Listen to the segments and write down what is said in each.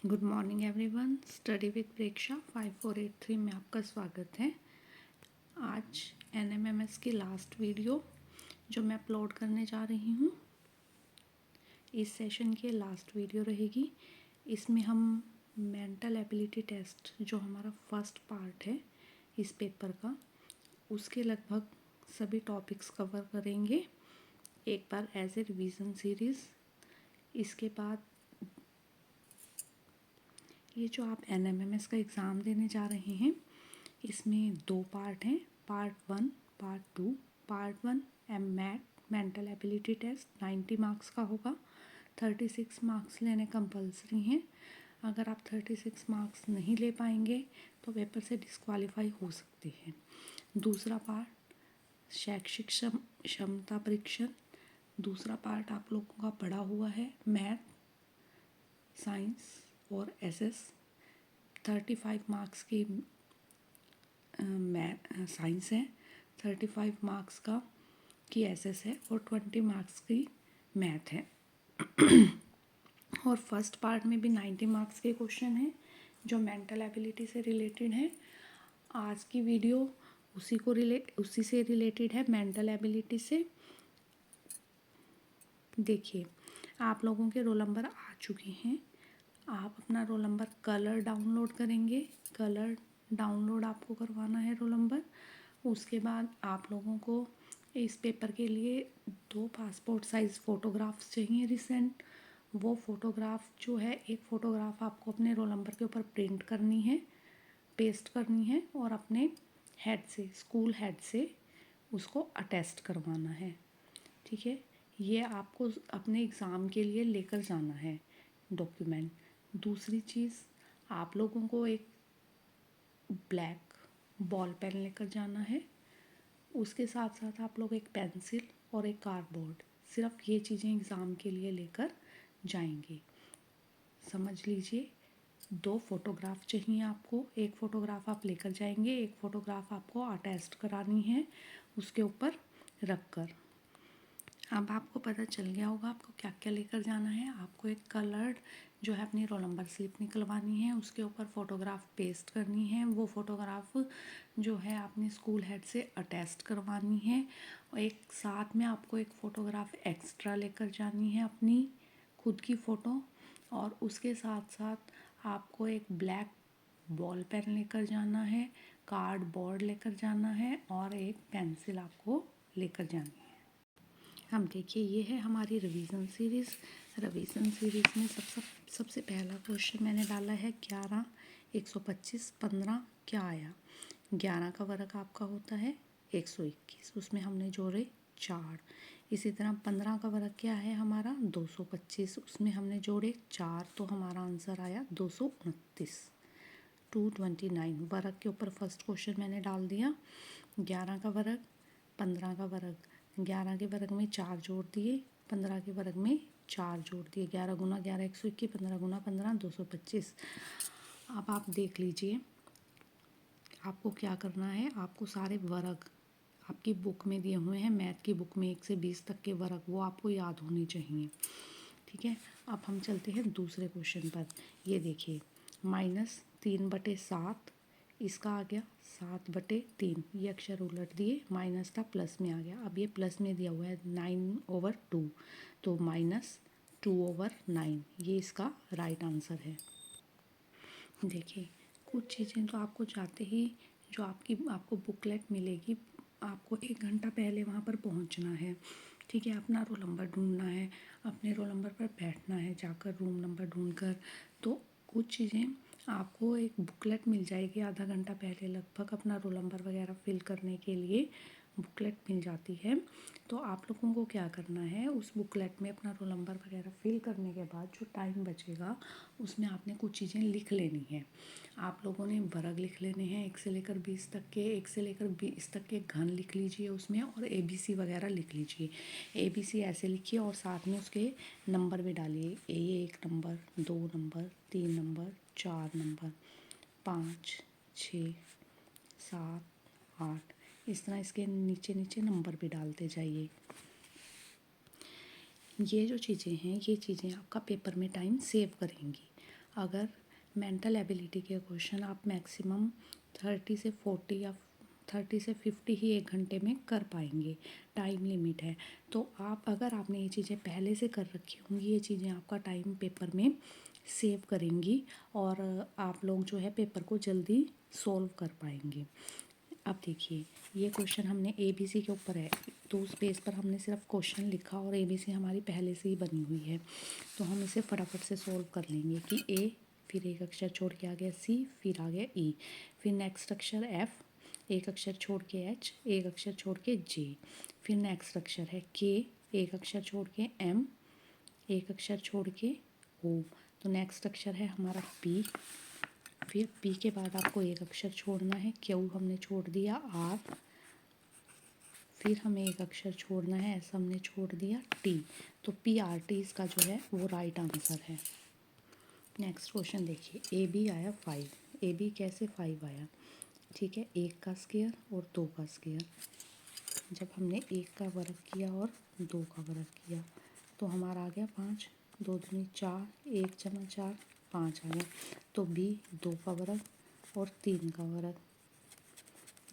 Good morning everyone. Study with Preksha 5483 में आपका स्वागत है। आज एनएमएमएस की लास्ट वीडियो जो मैं अपलोड करने जा रही हूँ, इस सेशन की लास्ट वीडियो रहेगी। इसमें हम मेंटल एबिलिटी टेस्ट जो हमारा फर्स्ट पार्ट है इस पेपर का, उसके लगभग सभी टॉपिक्स कवर करेंगे एक बार एज ए रिवीजन सीरीज़। इसके बाद ये जो आप एनएमएमएस का एग्ज़ाम देने जा रहे हैं, इसमें 2 पार्ट हैं, part 1 part 2। Part 1 MAT mental ability test 90 marks का होगा। 36 मार्क्स लेने कंपलसरी हैं। अगर आप 36 मार्क्स नहीं ले पाएंगे तो पेपर से डिस्क्वालीफाई हो सकते हैं। दूसरा पार्ट शैक्षिक क्षमता परीक्षण। दूसरा पार्ट आप लोगों का पढ़ा हुआ है मैथ, साइंस और एसएस। 35 मार्क्स की साइंस है, 35 मार्क्स की एसएस है और 20 मार्क्स की मैथ है। और फर्स्ट पार्ट में भी 90 मार्क्स के क्वेश्चन हैं जो मेंटल एबिलिटी से रिलेटेड है। आज की वीडियो उसी से रिलेटेड है, मेंटल एबिलिटी से। देखिए, आप लोगों के रोल नंबर आ चुके हैं। आप अपना रोल नंबर कलर डाउनलोड करेंगे। कलर डाउनलोड आपको करवाना है रोल नंबर। उसके बाद आप लोगों को इस पेपर के लिए 2 पासपोर्ट साइज़ फ़ोटोग्राफ्स चाहिए रिसेंट। वो फ़ोटोग्राफ जो है, एक फ़ोटोग्राफ आपको अपने रोल नंबर के ऊपर प्रिंट करनी है, पेस्ट करनी है और अपने हेड से, स्कूल हेड से उसको अटेस्ट करवाना है। ठीक है, ये आपको अपने एग्ज़ाम के लिए लेकर जाना है डॉक्यूमेंट। दूसरी चीज़, आप लोगों को एक ब्लैक बॉल पेन लेकर जाना है। उसके साथ साथ आप लोग एक पेंसिल और एक कार्डबोर्ड, सिर्फ ये चीज़ें एग्ज़ाम के लिए लेकर जाएंगे। समझ लीजिए, 2 फोटोग्राफ चाहिए आपको। एक फ़ोटोग्राफ आप लेकर जाएंगे, एक फ़ोटोग्राफ आपको अटेस्ट करानी है उसके ऊपर रख कर। अब आपको पता चल गया होगा आपको क्या क्या लेकर जाना है। आपको एक कलर्ड जो है अपनी रोल नंबर स्लिप निकलवानी है, उसके ऊपर फ़ोटोग्राफ पेस्ट करनी है। वो फ़ोटोग्राफ जो है आपने स्कूल हेड से अटेस्ट करवानी है। और एक साथ में आपको एक फ़ोटोग्राफ एक्स्ट्रा लेकर जानी है, अपनी खुद की फ़ोटो। और उसके साथ साथ आपको एक ब्लैक बॉल पेन लेकर जाना है, कार्डबोर्ड लेकर जाना है और एक पेंसिल आपको लेकर जानी है। हम देखिए, ये है हमारी रिवीजन सीरीज़। रिवीजन सीरीज़ में सबसे पहला क्वेश्चन मैंने डाला है 11, 125, 15 क्या आया। 11 का वर्ग आपका होता है 121, उसमें हमने जोड़े 4। इसी तरह 15 का वर्ग क्या है हमारा 225, उसमें हमने जोड़े 4, तो हमारा आंसर आया 229। 229 वर्ग के ऊपर फर्स्ट क्वेश्चन मैंने डाल दिया। 11 का वर्ग, 15 का वर्ग। 11 के वर्ग में 4 जोड़ दिए, 15 के वर्ग में 4 जोड़ दिए। 11 गुना 11 121, 15 गुना 15 225। अब आप देख लीजिए आपको क्या करना है। आपको सारे वर्ग आपकी बुक में दिए हुए हैं, मैथ की बुक में 1 से 20 तक के वर्ग, वो आपको याद होने चाहिए। ठीक है, अब हम चलते हैं दूसरे क्वेश्चन पर। ये देखिए, -3/7, इसका आ गया 7/3। ये अक्षर उलट दिए, माइनस था प्लस में आ गया। अब ये प्लस में दिया हुआ है 9/2, तो -2/9, ये इसका राइट आंसर है। देखिए, कुछ चीज़ें तो आपको जाते ही जो आपको बुकलेट मिलेगी, आपको 1 घंटा पहले वहाँ पर पहुँचना है। ठीक है, अपना रोल नंबर ढूंढना है, अपने रोल नंबर पर बैठना है जाकर रूम नंबर ढूंढकर। तो कुछ चीज़ें आपको एक बुकलेट मिल जाएगी आधा घंटा पहले लगभग, अपना रोल नंबर वगैरह फिल करने के लिए बुकलेट मिल जाती है। तो आप लोगों को क्या करना है, उस बुकलेट में अपना रोल नंबर वगैरह फिल करने के बाद जो टाइम बचेगा उसमें आपने कुछ चीज़ें लिख लेनी है। आप लोगों ने वर्ग लिख लेने हैं 1 से लेकर 20 तक के, 1 से लेकर 20 तक के घन लिख लीजिए उसमें, और ABC वगैरह लिख लीजिए। ABC ऐसे लिखिए और साथ में उसके नंबर भी डालिए। 1 नंबर, 2 नंबर, 3 नंबर, 4 नंबर, 5, 6, 7, 8, इस तरह इसके नीचे नीचे नंबर भी डालते जाइए। ये जो चीज़ें हैं, ये चीज़ें आपका पेपर में टाइम सेव करेंगी। अगर मेंटल एबिलिटी के क्वेश्चन आप मैक्सिमम 30 से 40 या 30 से 50 ही एक घंटे में कर पाएंगे, टाइम लिमिट है। तो आप अगर आपने ये चीज़ें पहले से कर रखी होंगी, ये चीज़ें आपका टाइम पेपर में सेव करेंगी और आप लोग जो है पेपर को जल्दी सॉल्व कर पाएंगे। अब देखिए, ये क्वेश्चन हमने ABC के ऊपर है, तो उस पेज पर हमने सिर्फ क्वेश्चन लिखा और ABC हमारी पहले से ही बनी हुई है, तो हम इसे फटाफट से सॉल्व कर लेंगे कि A, फिर एक अक्षर छोड़ के आ गया C, फिर आ गया E, फिर नेक्स्ट अक्षर F, एक अक्षर छोड़ के H, एक अक्षर छोड़ के J, फिर नेक्स्ट अक्षर है K, एक अक्षर छोड़ के M, एक अक्षर छोड़ के O, तो नेक्स्ट अक्षर है हमारा P, फिर P के बाद आपको एक अक्षर छोड़ना है, Q हमने छोड़ दिया, R, फिर हमें एक अक्षर छोड़ना है, S हमने छोड़ दिया, T, तो PRT इसका जो है वो राइट आंसर है। नेक्स्ट क्वेश्चन देखिए, AB आया 5, AB कैसे 5 आया, ठीक है, 1 का स्क्वायर और 2 का स्क्वायर। जब हमने 1 का वर्ग किया और 2 का वर्ग किया तो हमारा आ गया 5, 2 दूनी 4, 1 जमा 4 5 आ गया। तो B 2 का वर्ग और 3 का वर्ग।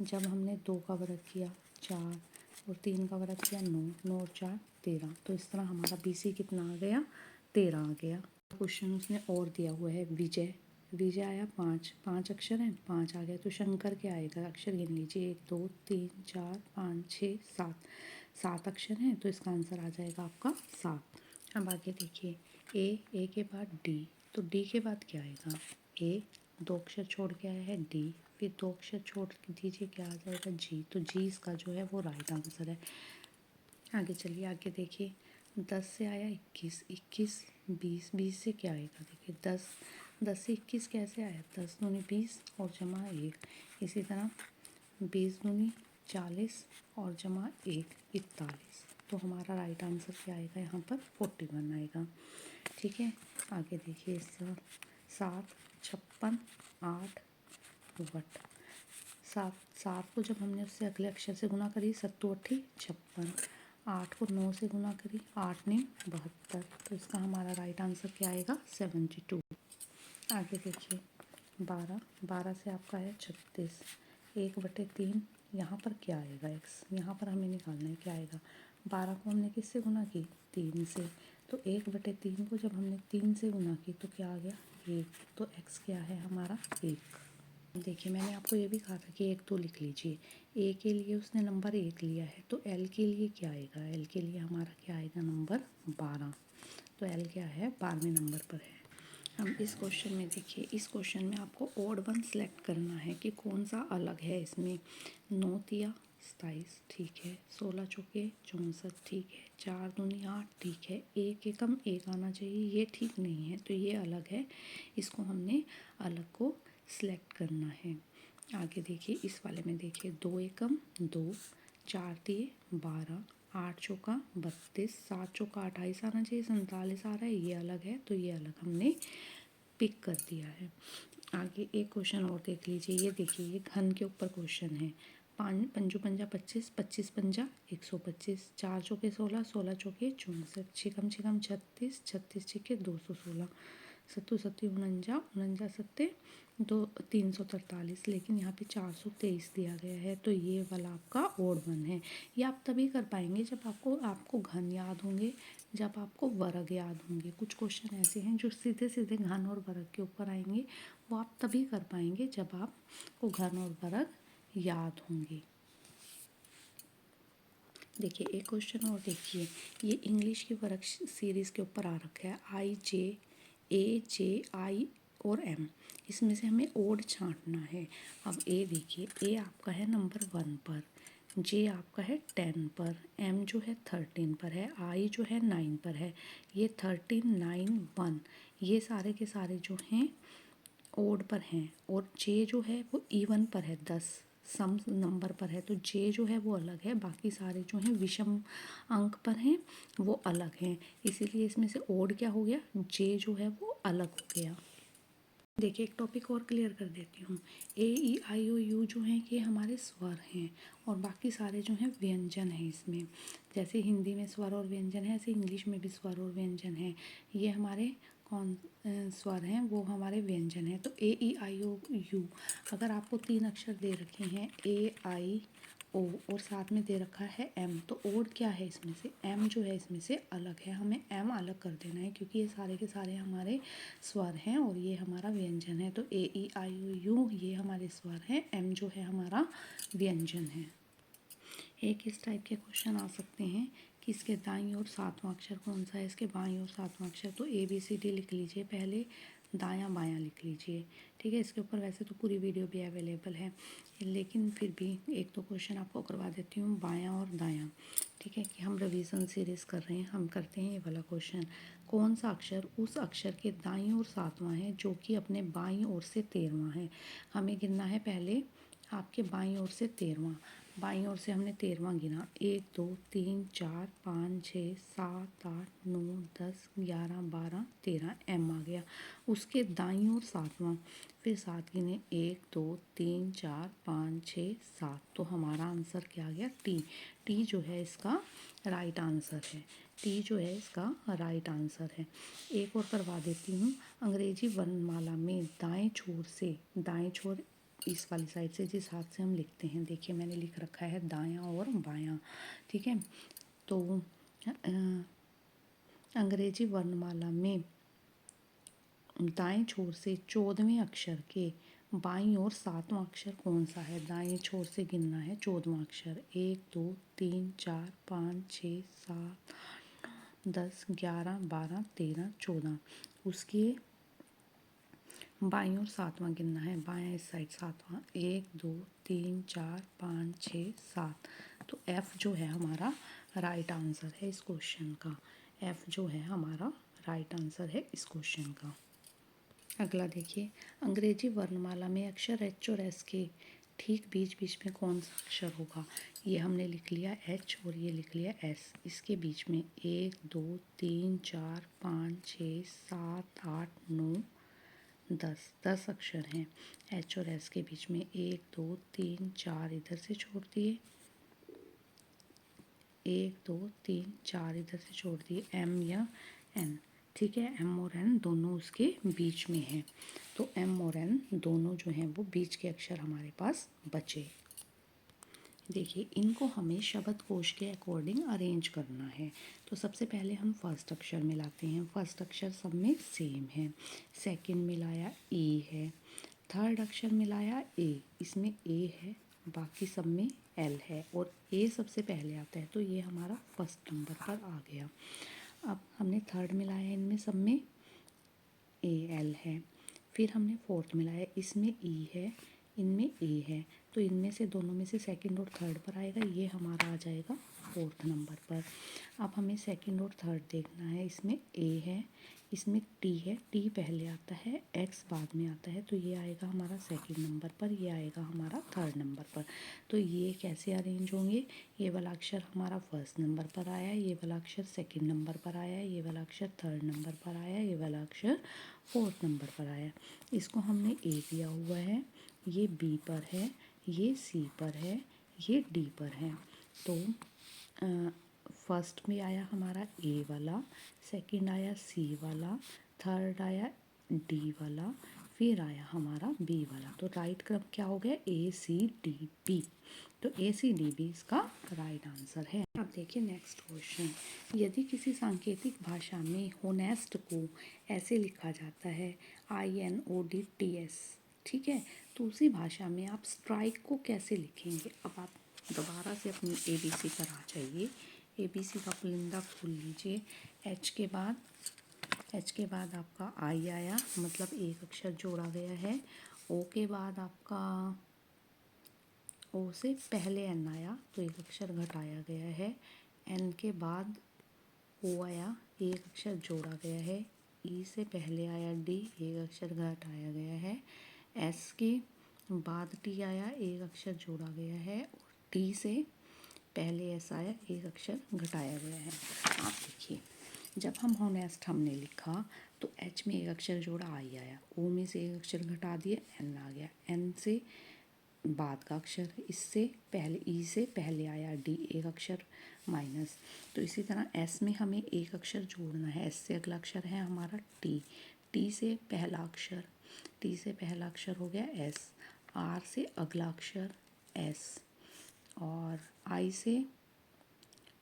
जब हमने 2 का वर्ग किया 4 और 3 का वर्ग किया 9, 9 और 4 13, तो इस तरह हमारा BC कितना आ गया, 13 आ गया। क्वेश्चन उसने और दिया हुआ है विजय, विजय आया 5, 5 अक्षर हैं, 5 आ गया। तो शंकर क्या आएगा, अक्षर गिन लीजिए, 1 2 3 4 5 6 7, 7 अक्षर हैं, तो इसका आंसर आ जाएगा आपका 7। अब आगे देखिए, ए के बाद डी, तो डी के बाद क्या आएगा, ए 2 अक्षर छोड़ के आया है डी, फिर 2 अक्षर छोड़ दीजिए, क्या आ जाएगा जी, तो जी इसका जो है वो राइट आंसर है। आगे चलिए, आगे देखिए, 10 से आया 21, 21 20, 20 से क्या आएगा, देखिए 10, 10 से 21 कैसे आया, 10 दूनी 20 और जमा 1, इसी तरह 20 दूनी 40 और जमा 1 41, तो हमारा राइट आंसर क्या आएगा यहाँ पर 41 आएगा। ठीक है, आगे देखिए, 7 56 8 वट, 7 को जब हमने उससे अगले अक्षर से गुना करी 7 8 56, 8 को 9 से गुना करी 8 9 72, तो इसका हमारा राइट आंसर क्या आएगा 72। आगे देखिए, 12, 12 से आपका है 36, 1/3, यहाँ पर क्या आएगा x, यहाँ पर हमें निकालना है क्या आएगा। 12 को हमने किससे गुना की, 3 से, तो 1/3 को जब हमने 3 से गुना की तो क्या आ गया 1, तो x क्या है हमारा 1। देखिए, मैंने आपको ये भी कहा था कि 1 2 लिख लीजिए। ए के लिए उसने नंबर 1 लिया है, तो एल के लिए क्या आएगा, एल के लिए हमारा क्या आएगा नंबर 12, तो एल क्या है 12वें नंबर पर है। हम इस क्वेश्चन में देखिए, इस क्वेश्चन में आपको ओड वन सेलेक्ट करना है कि कौन सा अलग है इसमें। 9 तिया 27, ठीक है, 16 चौके 64, ठीक है, 4 दूनी 8, ठीक है, एक एकम 1 आना चाहिए, ये ठीक नहीं है, तो ये अलग है, इसको हमने अलग को सिलेक्ट करना है। आगे देखिए, इस वाले में देखिए, 2 एकम 2, 4 तिये 12, 8 चौका 32, 7 चौका 28 आना चाहिए, 47 आ रहा है, ये अलग है, तो ये अलग हमने पिक कर दिया है। आगे एक क्वेश्चन और देख लीजिए, ये देखिए, ये घन के ऊपर क्वेश्चन है। 5 पंजू पंजा 25, 25 पंजा 125, 4 चौके 16, 16 चौके 64, छिकम छिकम 36, 36 छिके 216, सत्तू सत्ती 49, 49 सत्ते 343, लेकिन यहाँ पे 423 दिया गया है, तो ये वाला आपका ओड वन है। ये आप तभी कर पाएंगे जब आपको घन याद होंगे, जब आपको वर्ग याद होंगे। कुछ क्वेश्चन ऐसे हैं जो सीधे सीधे घन और वर्ग के ऊपर आएंगे, वो आप तभी कर पाएंगे जब आपको घन और वर्ग याद होंगे। देखिए, एक क्वेश्चन और देखिए, ये इंग्लिश की वर्ग सीरीज़ के ऊपर आ रखा है, IJ और M, इसमें से हमें ओड छांटना है। अब ए देखिए, ए आपका है नंबर 1 पर, जे आपका है 10 पर, M जो है 13 पर है, I जो है 9 पर है, ये 13 9 1, ये सारे के सारे जो हैं ओड पर हैं, और जे जो है वो इवन पर है, 10 सम नंबर पर है, तो जे जो है वो अलग है, बाकी सारे जो हैं विषम अंक पर हैं, वो अलग हैं, इसीलिए इसमें से ओड क्या हो गया, जे जो है वो अलग हो गया। देखिए, एक टॉपिक और क्लियर कर देती हूँ, A E I O U जो हैं ये हमारे स्वर हैं, और बाकी सारे जो हैं व्यंजन हैं इसमें। जैसे हिंदी में स्वर और व्यंजन है, ऐसे इंग्लिश में भी स्वर और व्यंजन है, ये हमारे कौन स्वर हैं वो हमारे व्यंजन हैं। तो ए ई आई ओ यू, अगर आपको 3 अक्षर दे रखे हैं ए आई ओ और साथ में दे रखा है एम, तो ओड क्या है इसमें से, एम जो है इसमें से अलग है, हमें एम अलग कर देना है क्योंकि ये सारे के सारे हमारे स्वर हैं और ये हमारा व्यंजन है। तो ए ई आई ओ यू ये हमारे स्वर हैं, एम जो है हमारा व्यंजन है। एक इस टाइप के क्वेश्चन आ सकते हैं कि इसके दाईं ओर सातवां अक्षर कौन सा है, इसके बाईं ओर सातवां अक्षर। तो ए बी सी डी लिख लीजिए, पहले दायां बायां लिख लीजिए, ठीक है। इसके ऊपर वैसे तो पूरी वीडियो भी अवेलेबल है, लेकिन फिर भी एक दो क्वेश्चन आपको करवा देती हूँ बायां और दायां, ठीक है, कि हम रिवीजन सीरीज कर रहे हैं। हम करते हैं ये वाला क्वेश्चन, कौन सा अक्षर उस अक्षर के दाईं ओर सातवां है जो कि अपने बाईं ओर से 13वां है। हमें गिनना है पहले आपके बाईं ओर से 13वां, बाईं ओर से हमने 13वां गिना, 1 2 3 4 5 6 7 8 9 10 11 12 13, एम आ गया। उसके दाईं ओर सातवां, फिर 7 गिने, 1 2 3 4 5 6 7, तो हमारा आंसर क्या आ गया, टी। टी जो है इसका राइट आंसर है, टी जो है इसका राइट आंसर है। एक और करवा देती हूँ, अंग्रेजी वर्णमाला में दाएं छोर से, दाएं छोर इस वाली साइड से जिस हाथ से हम लिखते हैं, देखिए मैंने लिख रखा है दायां और बायां, ठीक है। तो अंग्रेजी वर्णमाला में दाएं छोर से 14वें अक्षर के बाईं ओर सातवां अक्षर कौन सा है, दाएं छोर से गिनना है 14वां अक्षर, 1 2 3 4 5 6 7 10 11 12 13 14, उसके बाईं ओर सातवां गिनना है, बायां इस साइड सातवां, 1 2 3 4 5 6 7, तो एफ जो है हमारा राइट आंसर है इस क्वेश्चन का, एफ जो है हमारा राइट आंसर है इस क्वेश्चन का। अगला देखिए, अंग्रेजी वर्णमाला में अक्षर एच और एस के ठीक बीच बीच में कौन सा अक्षर होगा। ये हमने लिख लिया एच और ये लिख लिया एस, इसके बीच में 1 2 3 4 5 6 7 8 9 10 अक्षर हैं एच और एस के बीच में, 1 2 3 4 इधर से छोड़ दिए, 1 2 3 4 इधर से छोड़ दिए, एम या एन, ठीक है। एम और एन दोनों उसके बीच में हैं, तो एम और एन दोनों जो हैं वो बीच के अक्षर हमारे पास बचे। देखिए इनको हमें शब्दकोश के अकॉर्डिंग अरेंज करना है। तो सबसे पहले हम फर्स्ट अक्षर मिलाते हैं, फर्स्ट अक्षर सब में सेम है, सेकंड मिलाया ई है, थर्ड अक्षर मिलाया ए, इसमें ए है, बाकी सब में एल है और ए सबसे पहले आता है, तो ये हमारा फर्स्ट नंबर पर आ गया। अब हमने थर्ड मिलाया, इनमें सब में ए एल है, फिर हमने फोर्थ मिलाया, इसमें ई है, इनमें ए है, तो इनमें से दोनों में से सेकंड और थर्ड पर आएगा, ये हमारा आ जाएगा फोर्थ नंबर पर। अब हमें सेकंड और थर्ड देखना है, इसमें ए है, इसमें टी है, टी पहले आता है, एक्स बाद में आता है, तो ये आएगा हमारा सेकंड नंबर पर, ये आएगा हमारा थर्ड नंबर पर। तो ये कैसे अरेंज होंगे, ये वाला अक्षर हमारा फर्स्ट नंबर पर आया, ये वाला अक्षर सेकंड नंबर पर आया, ये वाला अक्षर थर्ड नंबर पर आया, ये वाला अक्षर फोर्थ नंबर पर आया। इसको हमने ए दिया हुआ है, ये बी पर है, ये सी पर है, ये डी पर है। तो फर्स्ट में आया हमारा ए वाला, सेकंड आया सी वाला, थर्ड आया डी वाला, फिर आया हमारा बी वाला। तो राइट क्रम क्या हो गया, ए सी डी बी, तो ए सी डी बी इसका राइट आंसर है। अब देखिए नेक्स्ट क्वेश्चन, यदि किसी सांकेतिक भाषा में होनेस्ट को ऐसे लिखा जाता है INODTS, ठीक है, तो उसी भाषा में आप स्ट्राइक को कैसे लिखेंगे। अब आप दोबारा से अपनी ABC पर आ जाइए, ABC का पुलिंदा खोल लीजिए, एच के बाद आपका आई आया, मतलब एक अक्षर जोड़ा गया है, ओ के बाद आपका ओ से पहले एन आया तो एक अक्षर घटाया गया है, एन के बाद ओ आया, एक अक्षर जोड़ा गया है, ई से पहले आया डी, एक अक्षर घटाया गया है, एस के बाद टी आया, एक अक्षर जोड़ा गया है, और टी से पहले एस आया, एक अक्षर घटाया गया है। आप देखिए जब हम होनेस्ट हमने लिखा तो एच में एक अक्षर जोड़ा आई आया, ओ में से एक अक्षर घटा दिया एन आ गया, एन से बाद का अक्षर है, इससे पहले ई से पहले आया डी एक अक्षर माइनस। तो इसी तरह एस में हमें एक अक्षर जोड़ना है, एस से अगला अक्षर है हमारा टी, टी से पहला अक्षर, टी से पहला अक्षर हो गया एस, आर से अगला अक्षर एस, और आई से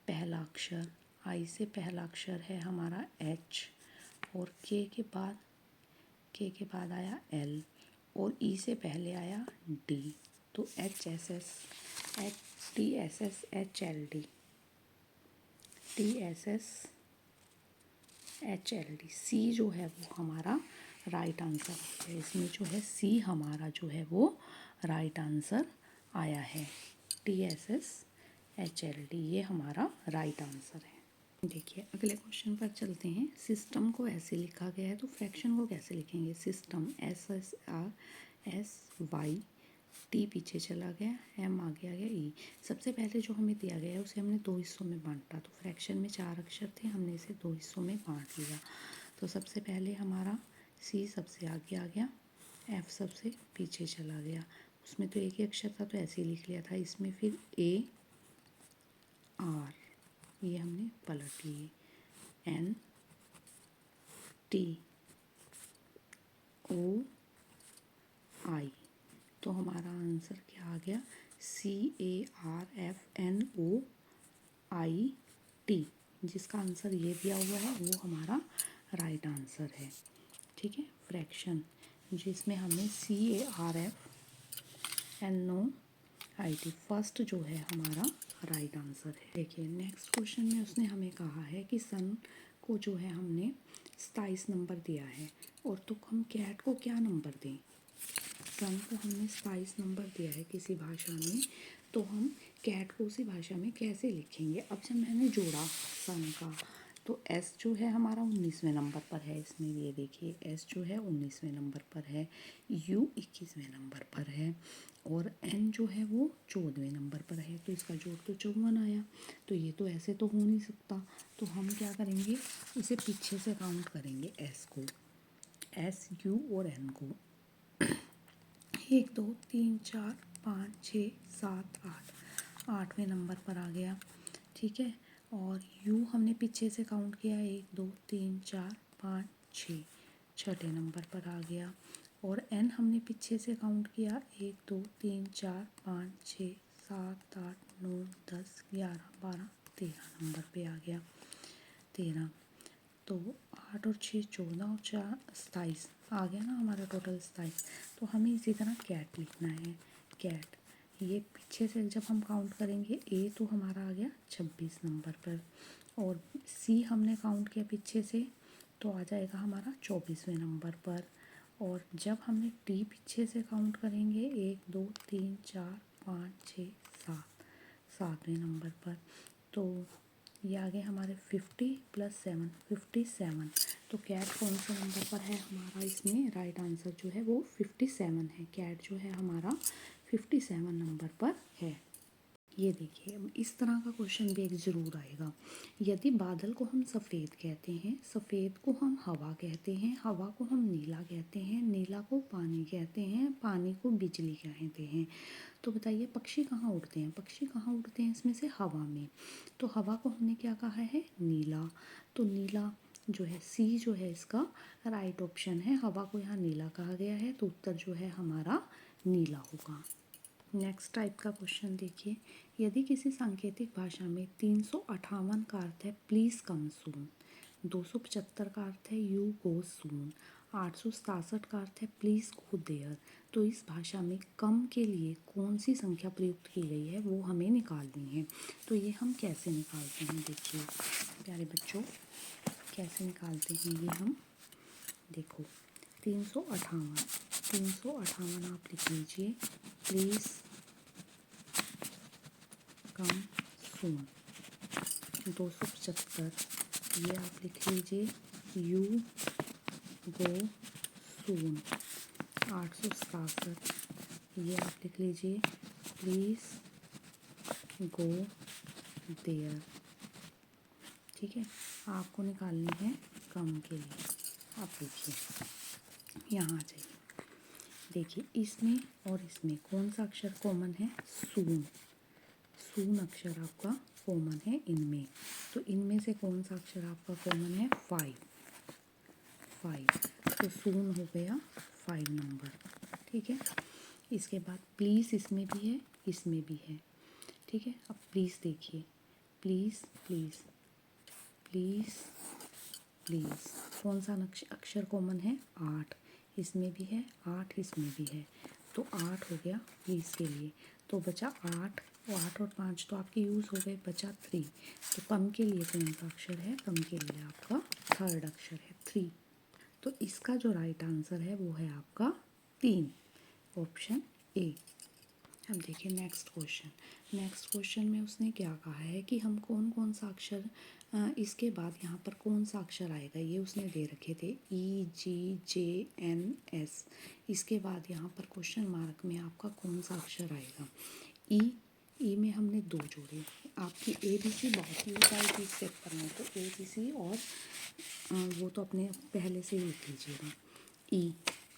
पहला अक्षर, आई से पहला अक्षर है हमारा एच, और के के बाद आया एल, और ई से पहले आया डी। तो H S S H T S S H L D, T S S H L D. C जो है वो हमारा राइट आंसर है, इसमें जो है सी हमारा जो है वो राइट आंसर आया है, T S S H L D, ये हमारा राइट आंसर है। देखिए अगले क्वेश्चन पर चलते हैं। सिस्टम को ऐसे लिखा गया है तो फ्रैक्शन को कैसे लिखेंगे? System S S R S Y, T पीछे चला गया, एम आगे आ गया, ई। सबसे पहले जो हमें दिया गया है उसे हमने दो हिस्सों में बांटा, तो फ्रैक्शन में 4 अक्षर थे, हमने इसे दो हिस्सों में बांट लिया। तो सबसे पहले हमारा सी सबसे आगे आ गया, एफ सबसे पीछे चला गया, उसमें तो एक ही अक्षर था तो ऐसे ही लिख लिया था। इसमें फिर ए आर, ये हमने पलट लिए, एन टी ओ आई, तो हमारा आंसर क्या आ गया? C A R F N O I T, जिसका आंसर ये दिया हुआ है वो हमारा राइट आंसर है। ठीक है, फ्रैक्शन जिसमें हमने C A R F N O I T first जो है हमारा राइट आंसर है। देखिए नेक्स्ट क्वेश्चन में उसने हमें कहा है कि सन को जो है हमने 27 नंबर दिया है, और तो हम कैट को क्या नंबर दें? सन को हमने 27 नंबर दिया है किसी भाषा में, तो हम कैट को उसी भाषा में कैसे लिखेंगे? अब जब मैंने जोड़ा सन का, तो एस जो है हमारा 19वें नंबर पर है, इसमें ये देखिए एस जो है 19वें नंबर पर है, यू 21वें नंबर पर है, और एन जो है वो 14वें नंबर पर है, तो इसका जोड़ तो 54 आया। तो ये तो ऐसे तो हो नहीं सकता, तो हम क्या करेंगे, इसे पीछे से काउंट करेंगे एस को, एस यू और एन को। 1 2 3 4 5 6 7 8, 8वें नंबर पर आ गया। ठीक है, और यू हमने पीछे से काउंट किया 1 2 3 4 5 6, छठे नंबर पर आ गया, और एन हमने पीछे से काउंट किया 1 2 3 4 5 6 7 8 9 10 11 12 13 नंबर पे आ गया, 13। तो 8 और 6 14 और 4 27 आ गया ना हमारा टोटल 27। तो हमें इसी तरह कैट लिखना है, कैट, ये पीछे से जब हम काउंट करेंगे ए तो हमारा आ गया 26 नंबर पर, और सी हमने काउंट किया पीछे से तो आ जाएगा हमारा 24वें नंबर पर, और जब हमने टी पीछे से काउंट करेंगे 1 2 3 4 5 6 7, 7वें नंबर पर, तो ये आ गए हमारे 50 + 7 57। तो कैट कौन से नंबर पर है हमारा? इसमें राइट आंसर जो है वो 57 है, कैट जो है हमारा 57 नंबर पर है। ये देखिए इस तरह का क्वेश्चन भी एक ज़रूर आएगा। यदि बादल को हम सफ़ेद कहते हैं, सफ़ेद को हम हवा कहते हैं, हवा को हम नीला कहते हैं, नीला को पानी कहते हैं, पानी को बिजली कहते हैं, तो बताइए पक्षी कहाँ उड़ते हैं? पक्षी कहाँ उड़ते हैं इसमें से? हवा में। तो हवा को हमने क्या कहा है? नीला। तो नीला जो है सी जो है इसका राइट ऑप्शन है, हवा को यहाँ नीला कहा गया है, तो उत्तर जो है हमारा नीला होगा। नेक्स्ट टाइप का क्वेश्चन देखिए, यदि किसी सांकेतिक भाषा में 358 का अर्थ है प्लीज़ कम सून, 275 का अर्थ है यू गो सून, 867 का अर्थ है प्लीज़ गो देयर, तो इस भाषा में कम के लिए कौन सी संख्या प्रयुक्त की गई है वो हमें निकालनी है। तो ये हम कैसे निकालते हैं? देखिए प्यारे बच्चों, कैसे निकालते हैं ये हम, देखो 358 आप लिख लीजिए, प्लीज़ कम सून। 275 ये आप लिख लीजिए, यू गो सून। 867 ये आप लिख लीजिए, प्लीज़ गो देयर। ठीक है, आपको निकालनी है कम के लिए। आप देखिए यहाँ आ जाइए, देखिए इसमें और इसमें कौन सा अक्षर कॉमन है? सून। सून अक्षर आपका कॉमन है इनमें। तो इनमें से कौन सा अक्षर आपका कॉमन है? 5। तो सून हो गया 5 नंबर। ठीक है। इसके बाद प्लीज़ इसमें भी है, इसमें भी है। ठीक है। अब प्लीज़ देखिए, प्लीज़ प्लीज़ प्लीज़ प्लीज़ कौन सा अक्षर कॉमन है? 8। इसमें भी है, 8 इसमें भी है। तो 8 हो गया प्लीज़ के लिए। तो बचा 8, और 8 और 5 तो आपके यूज़ हो गए, बचा 3। तो कम के लिए कौन सा अक्षर है? कम के लिए आपका थर्ड अक्षर है 3। तो इसका जो राइट आंसर है वो है आपका 3, ऑप्शन ए। अब देखिए नेक्स्ट क्वेश्चन। नेक्स्ट क्वेश्चन में उसने क्या कहा है कि हम कौन कौन सा अक्षर, इसके बाद यहाँ पर कौन सा अक्षर आएगा ये उसने दे रखे थे, ई जी जे एन एस। इसके बाद यहाँ पर क्वेश्चन मार्क में आपका कौन सा अक्षर आएगा? ई में हमने 2 जोड़े। आपकी ABC बहुत ही होता है इस पेपर में, तो ABC और वो तो अपने पहले से ही लिख लीजिएगा।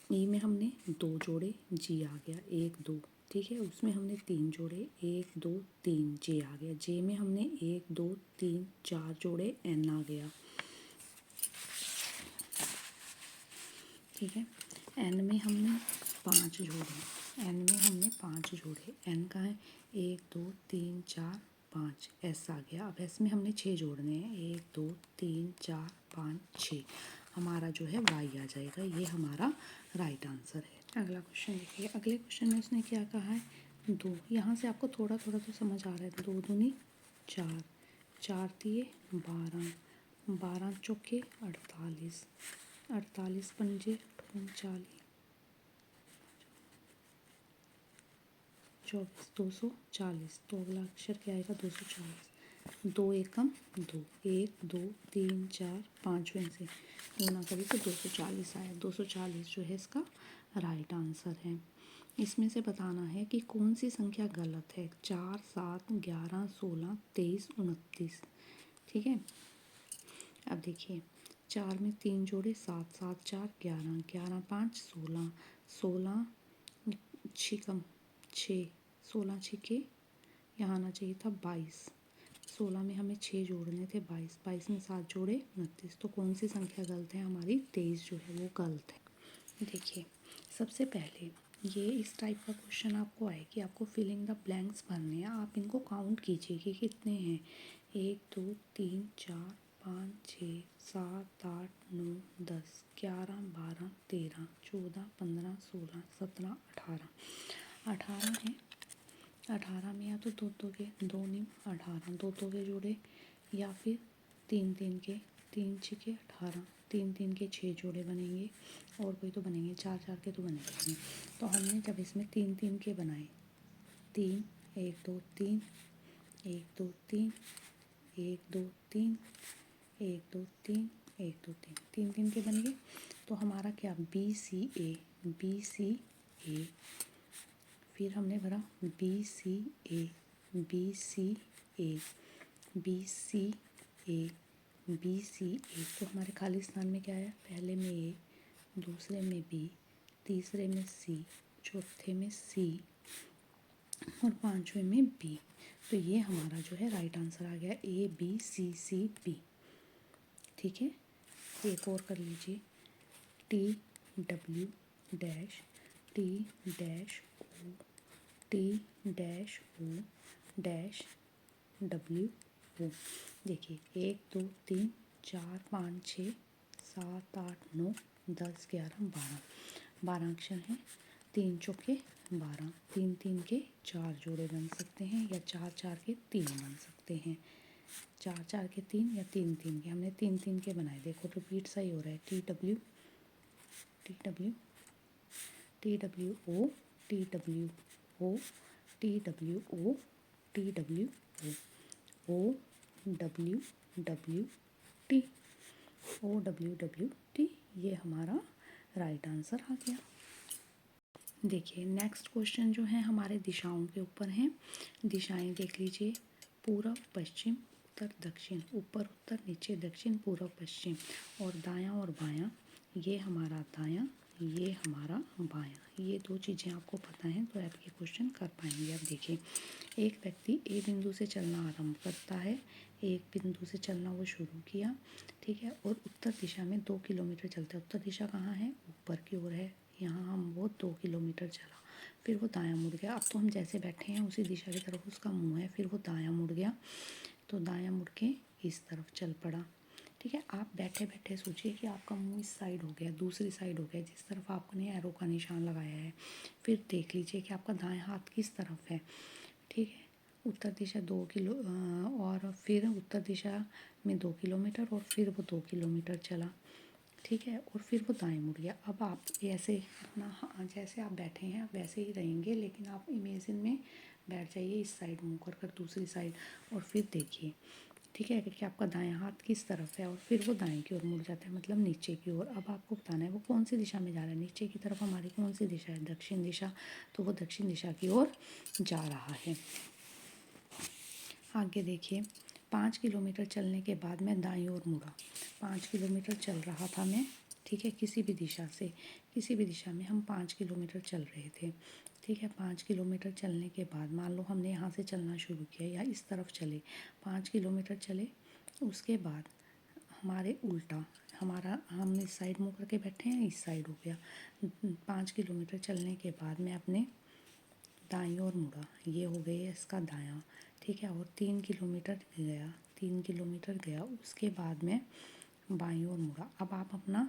ई में हमने 2 जोड़े, जी आ गया 1 2। ठीक है। उसमें हमने 3 जोड़े, 1 2 3, जे आ गया। जे में हमने 1 2 3 4 जोड़े, एन आ गया। ठीक है। एन में हमने 5 जोड़े, एन में हमने 5 जोड़े, एन का है 1 2 3 4 5, एस आ गया। अब एस में हमने 6 जोड़ने हैं, 1 2 3 4 5 6। हमारा जो है वाई आ जाएगा। ये हमारा राइट आंसर है। अगला क्वेश्चन देखिए। अगले क्वेश्चन में उसने क्या कहा है? 2। यहाँ से आपको थोड़ा थोड़ा तो समझ आ रहा है। 2 दूनी 4, 4 तिये 12, 12 चौके 48, 48 पंजे 39, 24 240। तो अगला अक्षर क्या आएगा? 240। 2 एकम 2, 1 2 3 4 5 में से गुना करी तो 240 आया। 240 जो है इसका राइट आंसर है। इसमें से बताना है कि कौन सी संख्या गलत है। 4 7 11 16 23 29। ठीक है। अब देखिए 4 में 3 जोड़े, 7 7 4 11, 11 5 16, 16 छिकम 6, 16 छिके यहाँ आना चाहिए था 22। 16 में हमें 6 जोड़ने थे, 22, 22 में 7 जोड़े 29। तो कौन सी संख्या गलत है? हमारी 23 जो है वो गलत है। देखिए सबसे पहले ये इस टाइप का क्वेश्चन आपको आए कि आपको फिलिंग द ब्लैंक्स भरने हैं। आप इनको काउंट कीजिए कि कितने हैं। 1 2 3 4 5 6 7 8 9 10 11 12 13 14 15 16 17 18। 18 है। 18 में या तो दो के 2 निम 18, दो के जोड़े, या फिर 3 3 के 3 छिके 18, 3 3 के 6 जोड़े बनेंगे, और कोई तो बनेंगे, 4 4 के तो बनेंगे नहीं। तो हमने जब इसमें 3 3 के बनाए, 3 1 2 3 1 2 3 1 2 3 1 2 3 1 2 3, 3 3 के बन गए। तो हमारा क्या? BCA। फिर हमने भरा BCA BCA BCA BCA। तो हमारे खाली स्थान में क्या आया? पहले में A, दूसरे में B, तीसरे में C, चौथे में C और पांचवें में B। तो ये हमारा जो है राइट आंसर आ गया ABCCB। ठीक है। एक और कर लीजिए। TW dash T dash O T dash O dash W O। देखिए 1 2 3 4 5 6 7 8 9 10 11 12, 12 अक्षर हैं। 3 चौके 12, 3 3 के 4 जोड़े बन सकते हैं, या 4 4 के 3 बन सकते हैं। 4 4 के 3 या 3 3 के, हमने 3 3 के बनाए। देखो रिपीट सही हो रहा है। TW TW TWO TWO TWO TWO OWWT OWWT। ये हमारा राइट आंसर आ गया। देखिए नेक्स्ट क्वेश्चन जो है हमारे दिशाओं के ऊपर हैं। दिशाएं देख लीजिए। पूर्व पश्चिम उत्तर दक्षिण, ऊपर उत्तर नीचे दक्षिण पूर्व पश्चिम, और दायां और बायां। ये हमारा दायां, ये हमारा बायां। ये दो चीज़ें आपको पता हैं तो आप ये क्वेश्चन कर पाएंगे। अब देखिए, एक व्यक्ति ए बिंदु से चलना आरंभ करता है, एक बिंदु से चलना वो शुरू किया, ठीक है, और उत्तर दिशा में 2 किलोमीटर चलता है। उत्तर दिशा कहाँ है? ऊपर की ओर है। यहाँ हम वो 2 किलोमीटर चला, फिर वो दायां मुड़ गया। अब तो हम जैसे बैठे हैं उसी दिशा की तरफ उसका मुंह है, फिर वो दायां मुड़ गया, तो दायां मुड़ के इस तरफ चल पड़ा, ठीक है। आप बैठे बैठे सोचिए कि आपका मुंह इस साइड हो गया, दूसरी साइड हो गया, जिस तरफ आपने एरो का निशान लगाया है। फिर देख लीजिए कि आपका दाएं हाथ किस तरफ है, ठीक है। उत्तर दिशा 2 किलो और फिर उत्तर दिशा में 2 किलोमीटर और फिर वो 2 किलोमीटर चला, ठीक है, और फिर वो दाएं मुड़ गया। अब आप ऐसे अपना जैसे आप बैठे हैं आप वैसे ही रहेंगे, लेकिन आप इमेजिन में बैठ जाइए इस साइड मुँह कर दूसरी साइड, और फिर देखिए, ठीक है, कि आपका दायां हाथ किस तरफ है, और फिर वो दाएं की ओर मुड़ जाता है, मतलब नीचे की ओर। अब आपको बताना है वो कौन सी दिशा में जा रहा है। नीचे की तरफ हमारी कौन सी दिशा है? दक्षिण दिशा, तो वो दक्षिण दिशा की ओर जा रहा है। आगे देखिए, 5 किलोमीटर चलने के बाद मैं दाईं ओर मुड़ा। 5 किलोमीटर चल रहा था मैं, ठीक है, किसी भी दिशा से, किसी भी दिशा में हम 5 किलोमीटर चल रहे थे, ठीक है। 5 किलोमीटर चलने के बाद मान लो हमने यहाँ से चलना शुरू किया या इस तरफ चले, 5 किलोमीटर चले, उसके बाद हमारे उल्टा, हमारा हम इस साइड मुँह करके बैठे हैं, इस साइड हो गया। 5 किलोमीटर चलने के बाद मैं अपने दाईं ओर मुड़ा, ये हो गई है इसका दायां, ठीक है, और 3 किलोमीटर गया, 3 किलोमीटर गया, उसके बाद में बाईं ओर मुड़ा। अब आप अपना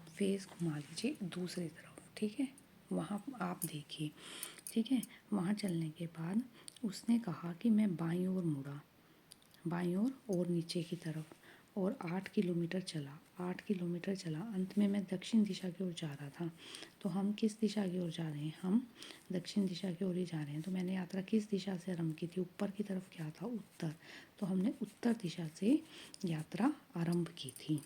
फेस घुमा लीजिए दूसरी तरफ, ठीक है, वहाँ आप देखिए, ठीक है। वहाँ चलने के बाद उसने कहा कि मैं बाईं ओर मुड़ा, बाईं ओर और नीचे की तरफ, और 8 किलोमीटर चला, 8 किलोमीटर चला, अंत में मैं दक्षिण दिशा की ओर जा रहा था। तो हम किस दिशा की ओर जा रहे हैं? हम दक्षिण दिशा की ओर ही जा रहे हैं। तो मैंने यात्रा किस दिशा से आरंभ की थी? ऊपर की तरफ क्या था? उत्तर। तो हमने उत्तर दिशा से यात्रा आरंभ की थी।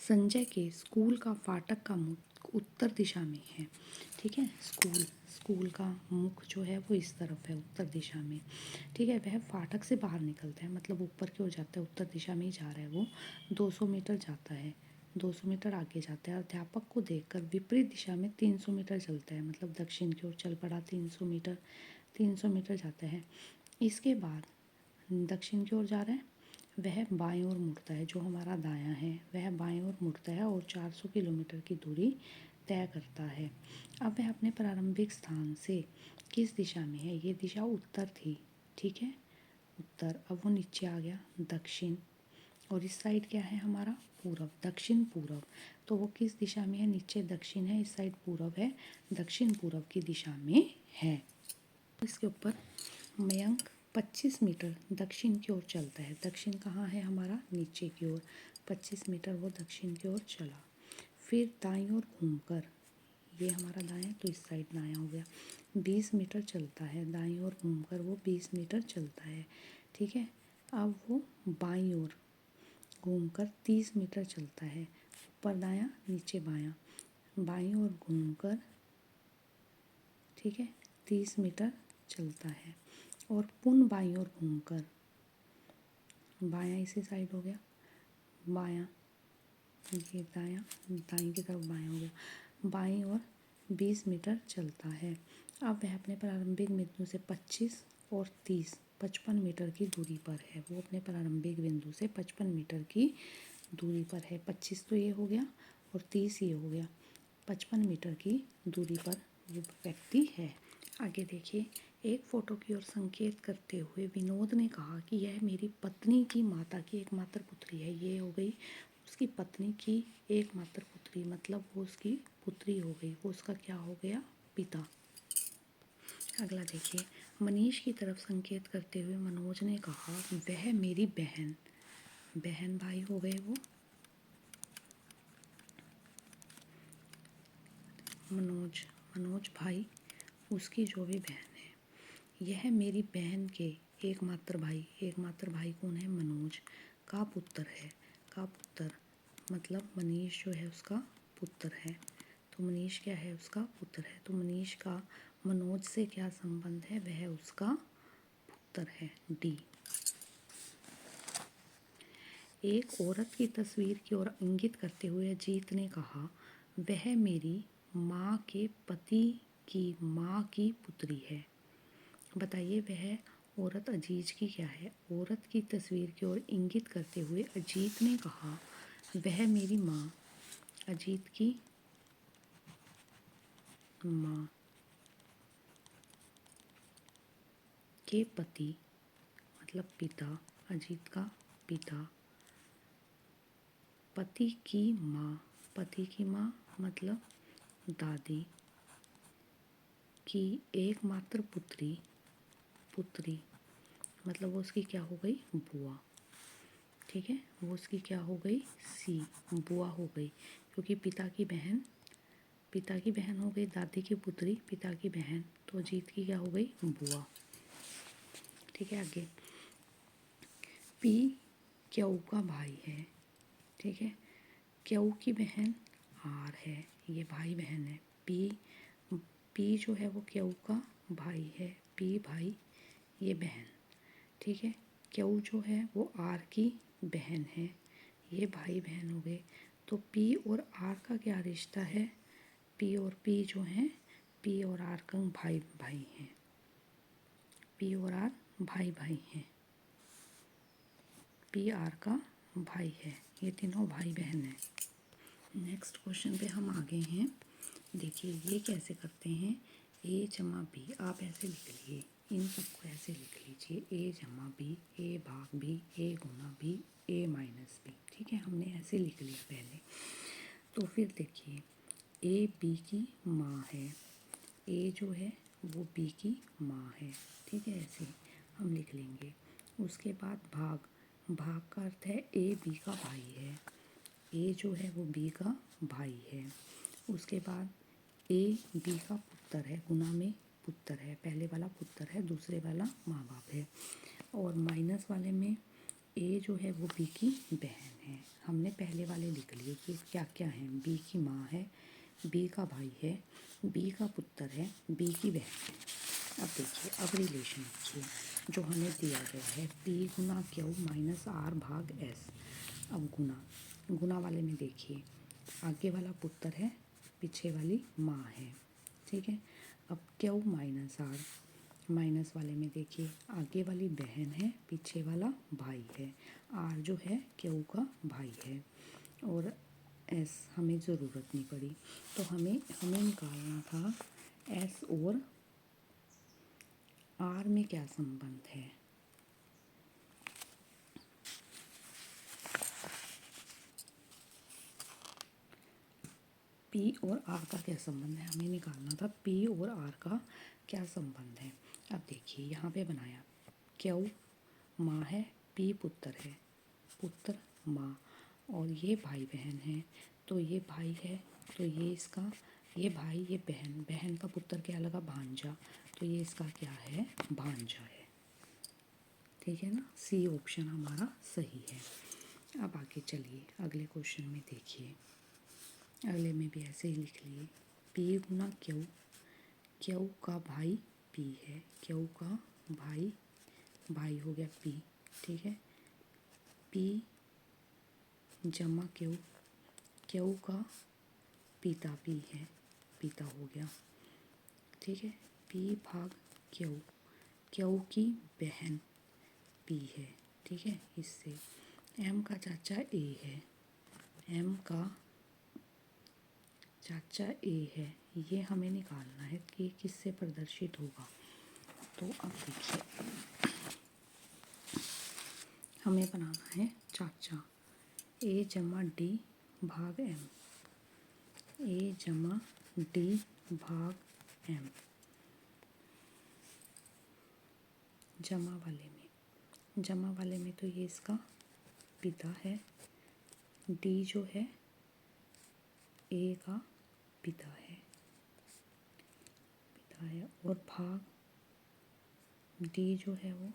संजय के स्कूल का फाटक का मुख उत्तर दिशा में है, ठीक है। स्कूल का मुख जो है वो इस तरफ है, उत्तर दिशा में, ठीक है। वह फाटक से बाहर निकलता है, मतलब ऊपर की ओर जाता है, उत्तर दिशा में ही जा रहा है वो। 200 मीटर जाता है, 200 मीटर आगे जाता है। अध्यापक को देखकर विपरीत दिशा में 300 मीटर चलता है, मतलब दक्षिण की ओर चल पड़ा। 300 मीटर, 300 मीटर जाता है। इसके बाद दक्षिण की ओर जा रहा है, वह बाईं ओर मुड़ता है, जो हमारा दायां है वह बाईं ओर मुड़ता है और 400 किलोमीटर की दूरी तय करता है। अब वह अपने प्रारंभिक स्थान से किस दिशा में है? ये दिशा उत्तर थी, ठीक है, उत्तर। अब वो नीचे आ गया, दक्षिण, और इस साइड क्या है हमारा? पूरब, दक्षिण पूरब। तो वो किस दिशा में है? नीचे दक्षिण है, इस साइड पूरब है, दक्षिण पूरब की दिशा में है। इसके ऊपर मयंक 25 मीटर दक्षिण की ओर चलता है। दक्षिण कहाँ है हमारा? नीचे की ओर। 25 मीटर वो दक्षिण की ओर चला, फिर दाईं ओर घूमकर, ये हमारा दायां, तो इस साइड दायां हो गया। 20 मीटर चलता है, दाईं ओर घूमकर वो 20 मीटर चलता है, ठीक है। अब वो बाईं ओर घूमकर 30 मीटर चलता है, ऊपर दायां नीचे बायां, बाईं ओर घूमकर, ठीक है, 30 मीटर चलता है, और पुनः बाईं ओर घूमकर, बायां इसी साइड हो गया, बायां, ये दायां, दाईं की तरफ बायां हो गया, बाईं ओर 20 मीटर चलता है। अब वह अपने प्रारंभिक बिंदु से 25 और 30, 55 मीटर की दूरी पर है। वो अपने प्रारंभिक बिंदु से 55 मीटर की दूरी पर है। 25 तो ये हो गया और 30 ये हो गया, 55 मीटर की दूरी पर वो व्यक्ति है। आगे देखिए, एक फोटो की ओर संकेत करते हुए विनोद ने कहा कि यह मेरी पत्नी की माता की एकमात्र पुत्री है। ये हो गई उसकी पत्नी की एकमात्र पुत्री, मतलब वो उसकी पुत्री हो गई, वो उसका क्या हो गया? पिता। अगला देखिए, मनीष की तरफ संकेत करते हुए मनोज ने कहा वह मेरी बहन, बहन भाई हो गए वो, मनोज भाई, उसकी जो भी बहन है, यह मेरी बहन के एकमात्र भाई कौन है? मनोज का पुत्र है, का पुत्र, मतलब मनीष जो है उसका पुत्र है। तो मनीष क्या है? उसका पुत्र है। तो मनीष का मनोज से क्या संबंध है? वह उसका पुत्र है, डी। एक औरत की तस्वीर की ओर इंगित करते हुए अजीत ने कहा, वह मेरी माँ के पति की माँ की पुत्री है। बताइए वह औरत अजीज की क्या है। औरत की तस्वीर की ओर इंगित करते हुए अजीत ने कहा, वह मेरी माँ, अजीत की माँ के पति मतलब पिता, अजीत का पिता, पति की माँ मतलब दादी की एकमात्र पुत्री मतलब वो उसकी क्या हो गई, बुआ। ठीक है, वो उसकी क्या हो गई, बुआ हो गई, क्योंकि पिता की बहन हो गई दादी की पुत्री, पिता की बहन, तो अजीत की क्या हो गई, बुआ। ठीक है, आगे पी क्यू का भाई है। ठीक है, क्यू की बहन आर है, ये भाई बहन है। पी जो है वो क्यू का भाई है, पी भाई, ये बहन। ठीक है, क्यू जो है वो आर की बहन है, ये भाई बहन हो गए। तो पी और आर का क्या रिश्ता है, पी और पी जो हैं, पी और आर का भाई भाई हैं, पी और आर भाई भाई हैं, पी आर का भाई है, ये तीनों भाई बहन हैं। नेक्स्ट क्वेश्चन पे हम आगे हैं। देखिए ये कैसे करते हैं, ए जमा बी, आप ऐसे लिख लिए, इन सबको ऐसे लिख लीजिए, ए जमा बी, ए भाग बी, ए गुना बी, ए माइनस बी। ठीक है, हमने ऐसे लिख लिया पहले। तो फिर देखिए ए बी की माँ है, ए जो है वो बी की माँ है। ठीक है, ऐसे हम लिख लेंगे। उसके बाद भाग का अर्थ है ए बी का भाई है, ए जो है वो बी का भाई है। उसके बाद ए बी का पुत्र है, गुना में पुत्र है, पहले वाला पुत्र है, दूसरे वाला माँ बाप है। और माइनस वाले में ए जो है वो बी की बहन है। हमने पहले वाले लिख लिए कि क्या क्या है, बी की माँ है, बी का भाई है, बी का पुत्र है, बी की बहन है। अब देखिए, अब रिलेशन देखिए जो हमें दिया गया है, पी गुना क्यू माइनस आर भाग एस। अब गुना वाले में देखिए, आगे वाला पुत्र है, पीछे वाली माँ है। ठीक है, अब क्यू माइनस आर, माइनस वाले में देखिए, आगे वाली बहन है, पीछे वाला भाई है, आर जो है क्यू का भाई है, और एस हमें ज़रूरत नहीं पड़ी। तो हमें निकालना था एस और आर में क्या संबंध है। पी और आर का क्या संबंध है, हमें निकालना था पी और आर का क्या संबंध है। अब देखिए यहाँ पे बनाया, क्यू माँ है, पी पुत्र है, पुत्र माँ, और ये भाई बहन है। तो ये भाई है, तो ये इसका, ये भाई, ये बहन, बहन का पुत्र क्या लगा, भांजा, तो ये इसका क्या है, भांजा है। ठीक है ना, सी ऑप्शन हमारा सही है। अब आगे चलिए अगले क्वेश्चन में देखिए, अगले में भी ऐसे ही लिख लिए, पी गुना क्यू, क्यू का भाई पी है, क्यू का भाई हो गया पी। ठीक है, पी जमा क्यू, क्यू का पिता पी है, पिता हो गया। ठीक है, पी भाग क्यू, क्यू की बहन पी है। ठीक है, इससे एम का चाचा ए है, एम का चाचा ए है, ये हमें निकालना है कि किससे प्रदर्शित होगा। तो अब देखिए हमें बनाना है चाचा, ए जमा डी भाग एम, ए जमा डी भाग एम। जमा वाले में तो ये इसका पिता है, डी जो है ए का पिता है, और भाग डी जो है वो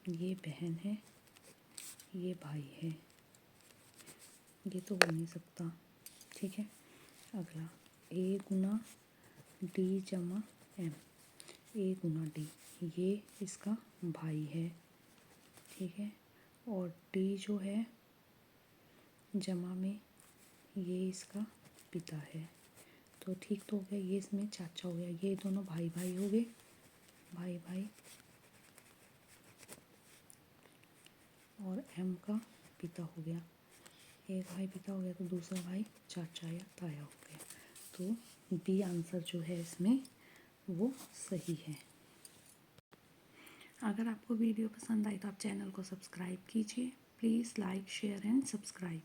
ये बहन है, ये भाई है, ये तो हो नहीं सकता। ठीक है, अगला ए गुना डी जमा एम, ए गुना डी, ये इसका भाई है। ठीक है, और डी जो है जमा में ये इसका पिता है। तो ठीक तो हो गया, ये इसमें चाचा हो गया, ये दोनों भाई भाई हो गए, भाई भाई। और एम का पिता हो गया, एक भाई पिता हो गया तो दूसरा भाई चाचा या ताया हो गया। तो बी आंसर जो है इसमें वो सही है। अगर आपको वीडियो पसंद आई तो आप चैनल को सब्सक्राइब कीजिए। Please like share and subscribe.